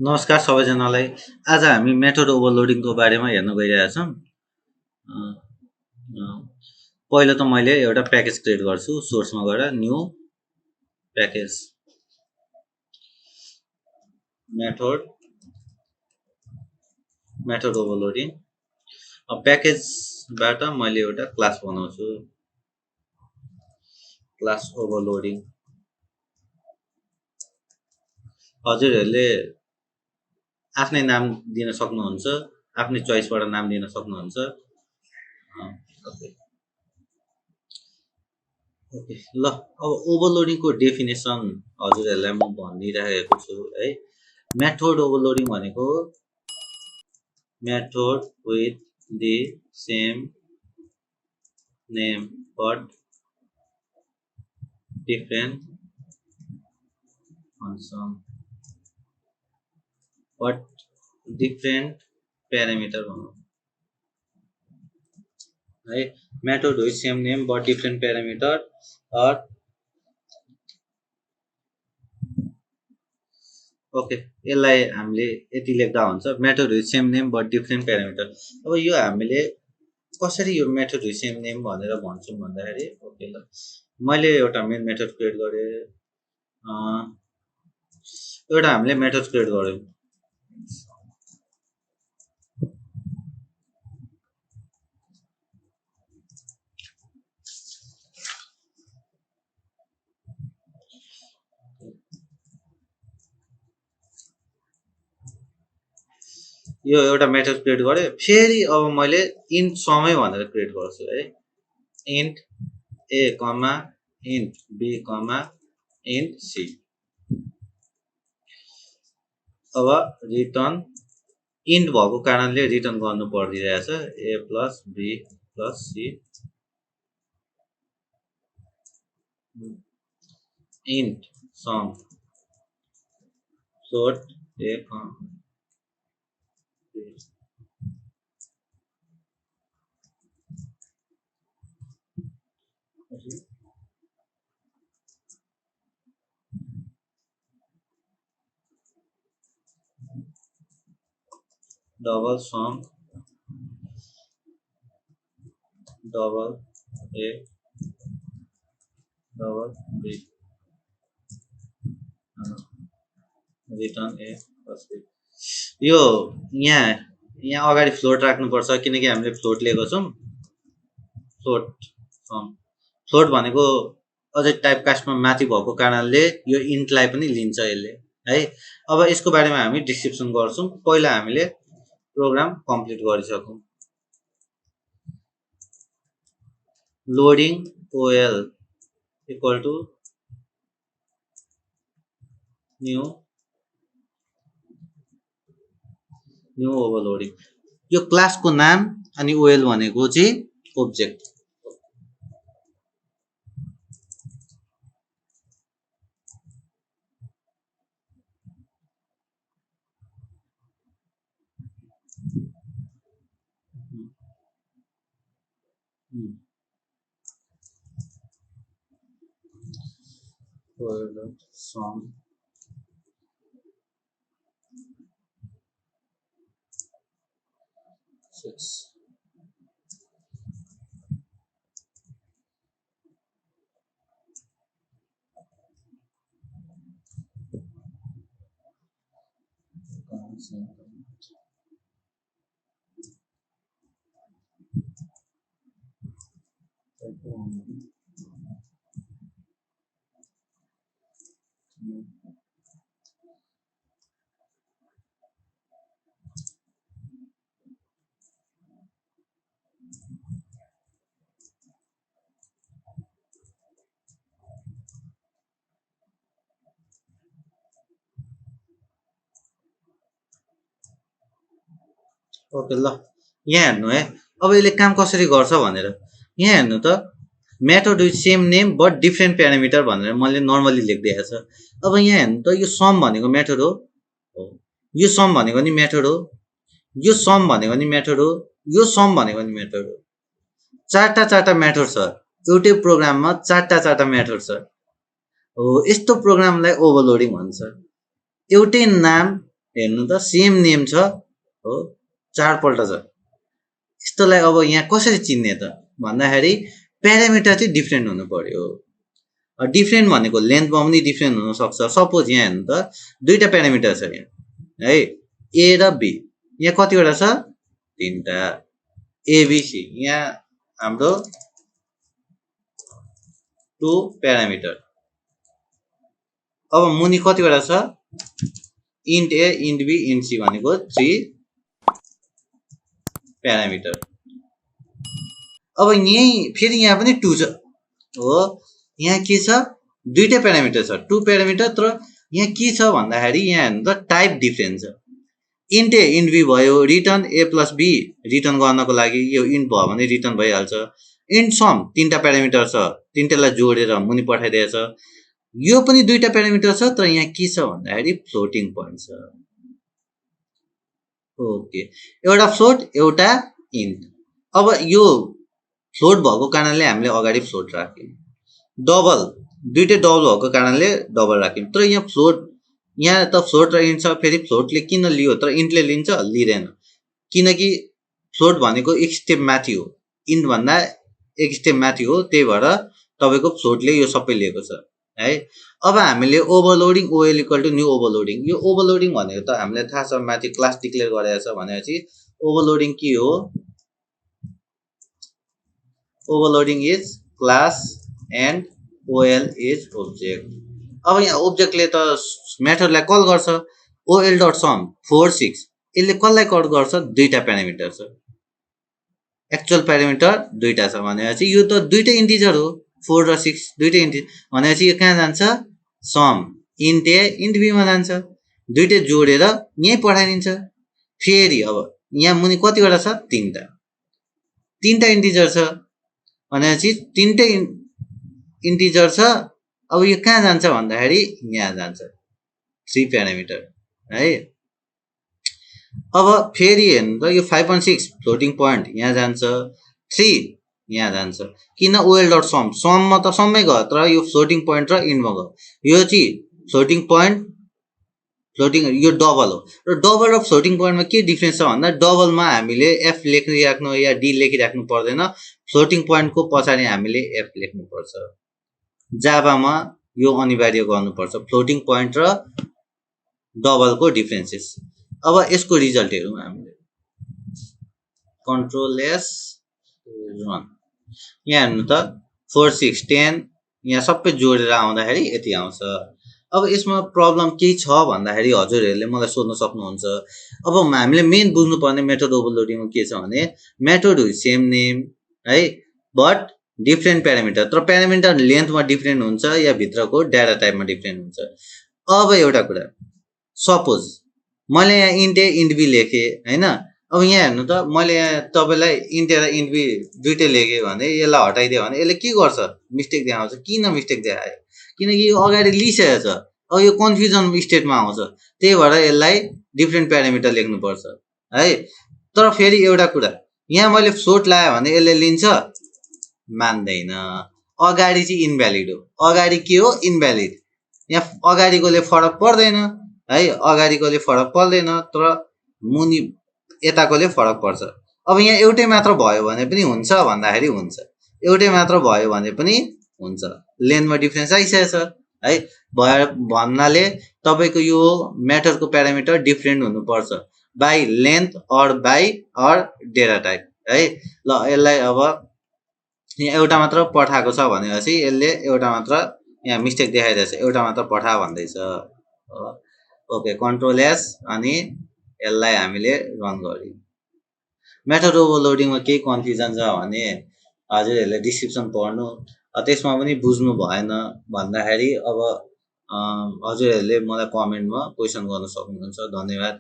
नमस्कार सबैजनालाई। आज हामी मेथड ओभरलोडिङको बारेमा हेर्न गइरहेका छौँ। अ, अ, पहिलो त मैले एउटा प्याकेज क्रिएट गर्छु। सोर्समा गएर न्यू प्याकेज मेथड ओभरलोडिङ। प्याकेजबाट मैले एउटा क्लास बनाउँछु। क्लास ओभरलोडिङ हजुरहरूले आफ्नै नाम दिन सक्नुहुन्छ, आफ्नै चोइसबाट नाम दिन सक्नुहुन्छ। ओके ओके ल, अब ओभरलोडिङको डेफिनेसन हजुरहरूलाई म भनिदिइरहेको छु है। मेथड ओभरलोडिङ भनेको method with the same name but different function but different parameter भनौँ है। Method with same name but different parameter or okay, यसलाई हामीले यति लेख्दा हुन्छ, method with same name but different parameter. अब यो हामीले कसरी यो मेथड विथ सेम नेम भनेर भन्छौँ भन्दाखेरि, ओके ल, मैले एउटा मेन मेथड क्रिएट गरेँ। एउटा हामीले मेथड क्रिएट गऱ्यौँ। यो एउटा मेथड क्रिएट गरेँ। फेरि अब मैले इन्ट समै भनेर क्रिएट गर्छु है। Int a comma int b comma int c. अब रिटर्न इन्ट भएको कारणले रिटर्न गर्नु पर्दिरहेछ a plus b plus c. Int sum float a comma double sum double a double b return A plus b. यो यहाँ अगाडि float राख्नुपर्छ किनकि हामीले फ्लोट लिएको छौँ। फ्लोट भनेको अझै टाइप कास्टमा माथि भएको कारणले यो इन्टलाई पनि लिन्छ यसले है। अब यसको बारेमा हामी डिस्क्रिप्सन गर्छौँ। पहिला हामीले प्रोग्राम कम्प्लिट गरिसकौँ। Loading OL equal to new overloading. यो क्लासको नाम अनि ओएल भनेको चाहिँ ओब्जेक्ट। सम सिक्स ओके ल, यहाँ हेर्नु है। अब यसले काम कसरी गर्छ भनेर यहाँ हेर्नु त। Method with same name but different parameter भनेर मैले नर्मली लेखिदिएको छ। अब यहाँ हेर्नु त, यो सम भनेको मेथड हो, यो सम भनेको नि मेथड हो, यो सम भनेको नि मेथड हो, यो सम भनेको नि मेथड हो। चारवटा मेथड छ एउटै प्रोग्राममा, चारवटा मेथड छ हो। यस्तो प्रोग्रामलाई ओभरलोडिङ भन्छ। एउटै नाम हेर्नु त सेम नेम छ हो, 4 पल्ट छ। यस्तोलाई अब यहाँ कसरी चिन्ने त भन्दाखेरि प्यारामिटर चाहिँ डिफ्रेन्ट हुनु पर्यो। डिफ्रेन्ट भनेको लेन्थमा पनि डिफ्रेन्ट हुनसक्छ। सपोज यहाँ हेर्नु त दुईवटा प्यारामिटर छ यहाँ है, ए र बी। यहाँ कतिवटा छ? 3टा। एबिसी यहाँ हाम्रो 2 प्यारामिटर। अब मुनि कतिवटा छ? Int A, int B, int C भनेको 3 प्यारामिटर। अब यही फेरि यहाँ पनि 2 छ हो। यहाँ के छ? दुईटै प्यारामिटर छ, 2 प्यारामिटर। तर यहाँ के छ भन्दाखेरि यहाँ हेर्नु त टाइप डिफ्रेन्ट छ। इन्ट ए इन्ट बी भयो, रिटर्न ए प्लस बी रिटर्न गर्नको लागि यो इन्ट भयो भने रिटर्न भइहाल्छ। इन्ट सम 3टा प्यारामिटर छ, 3टालाई जोडेर मुनि पठाइदिएछ। यो पनि 2टा प्यारामिटर छ, तर यहाँ के छ भन्दाखेरि फ्लोटिङ पोइन्ट छ। ओके, एउटा फ्लोट एउटा इन्ट। अब यो फ्लोट भएको कारणले हामीले अगाडि फ्लोट राख्यौँ, डबल दुईटै डबल भएको कारणले डबल राख्यौँ। तर यहाँ फ्लोट, यहाँ त फ्लोट र इन्ट छ, फेरि फ्लोटले किन लियो तर इन्टले लिन्छ? लिँदैन, किनकि फ्लोट भनेको एक स्टेप माथि हो, इन्ट भन्दा एक स्टेप माथि हो, त्यही भएर तपाईँको फ्लोटले यो सबै लिएको छ है। अब हामीले overloading OL equal to new overloading. यो ओभरलोडिङ भनेको त हामीलाई थाहा छ, माथि क्लास डिक्लेयर गरेको छ भनेपछि ओभरलोडिङ के हो? Overloading is class and OL is object. अब यहाँ ओब्जेक्टले त मेथडलाई कल गर्छ, ओएल डट सम 4 6। यसले कसलाई कल गर्छ? 2टा प्यारामिटर छ, एक्चुअल प्यारामिटर 2टा छ भनेपछि यो त 2टै इन्टिजर हो, 4 र 6 दुईटै इन्टिजर भनेपछि यो कहाँ जान्छ? सम इन्ट ए इन्ट बीमा जान्छ, 2टै जोडेर यहीँ पठाइदिन्छ। फेरि अब यहाँ मुनि कतिवटा छ? 3टा, 3टा इन्टिजर छ भनेपछि 3टै इन्टिजर छ। अब यो कहाँ जान्छ भन्दाखेरि यहाँ जान्छ, 3 प्यारामिटर है। अब फेरि हेर्नु त यो 5.6 फ्लोटिङ पोइन्ट यहाँ जान्छ, 3 यहाँ जान्छ। किन? ओएल डट सम, सममा त सबै गयो, तर यो फ्लोटिङ पोइन्ट र इन्टमा गयो। यो चाहिँ फ्लोटिङ पोइन्ट, फ्लोटिङ यो डबल हो। र डबल र फ्लोटिङ पोइन्टमा के डिफ्रेन्स छ भन्दा डबलमा हामीले एफ लेखिराख्नु या डी लेखिराख्नु पर्दैन, फ्लोटिङ पोइन्टको पछाडि हामीले एफ लेख्नुपर्छ। जाभामा यो अनिवार्य गर्नुपर्छ, फ्लोटिङ पोइन्ट र डबलको डिफ्रेन्सेस। अब यसको रिजल्ट हेरौँ हामीले, कन्ट्रोल एस रन। यहाँ हेर्नु त 4 6 10 यहाँ सबै जोडेर आउँदाखेरि यति आउँछ। अब यसमा प्रब्लम केही छ भन्दाखेरि हजुरहरूले मलाई सोध्न सक्नुहुन्छ। अब हामीले मेन बुझ्नुपर्ने मेथड ओभरलोडिङमा के छ भने मेथड विथ सेम नेम है, बट डिफ्रेन्ट प्यारामिटर। तर प्यारामिटर लेन्थमा डिफ्रेन्ट हुन्छ या भित्रको डाटा टाइपमा डिफ्रेन्ट हुन्छ। अब एउटा कुरा, सपोज मैले यहाँ इन्ट ए इन्ट बी लेखेँ होइन। अब यहाँ हेर्नु त मैले यहाँ तपाईँलाई इन्ट ए र इन्ट बी दुइटै लेखेँ भने यसलाई हटाइदियो भने यसले के गर्छ? मिस्टेक देखाउँछ। किन मिस्टेक देखायो? किनकि यो अगाडि लिइसकेको छ, अब यो कन्फ्युजन स्टेटमा आउँछ, त्यही भएर यसलाई डिफ्रेन्ट प्यारामिटर लेख्नुपर्छ है। तर फेरि एउटा कुरा, यहाँ मैले फ्लोट लाएँ भने यसले लिन्छ? मान्दैन। अगाडि चाहिँ इन्भ्यालिड हो, अगाडि के हो? इन्भ्यालिड। यहाँ अगाडिकोले फरक पर्दैन है, अगाडिकोले फरक पर्दैन, तर मुनि यताकोले फरक पर्छ। अब यहाँ एउटै मात्र भयो भने पनि हुन्छ भन्दाखेरि हुन्छ, एउटै मात्र भयो भने पनि हुन्छ। लेन्थमा डिफ्रेन्स आइसकेको छ है, भयो भन्नाले तपाईँको यो म्याटरको प्यारामिटर डिफ्रेन्ट हुनुपर्छ by length or by or data type है। ल यसलाई अब यहाँ एउटा मात्र पठाएको छ भनेपछि यसले एउटा मात्र यहाँ मिस्टेक देखाइरहेछ, एउटा मात्र पठा भन्दैछ। ओके, कन्ट्रोल एस अनि यसलाई हामीले रन गर्यौँ। मेथड ओभरलोडिङमा केही कन्फ्युजन छ भने हजुरहरूले डिस्क्रिप्सन पढ्नु, त्यसमा पनि बुझ्नु भएन भन्दाखेरि अब हजुरहरूले मलाई कमेन्टमा क्वेसन गर्न सक्नुहुन्छ। धन्यवाद।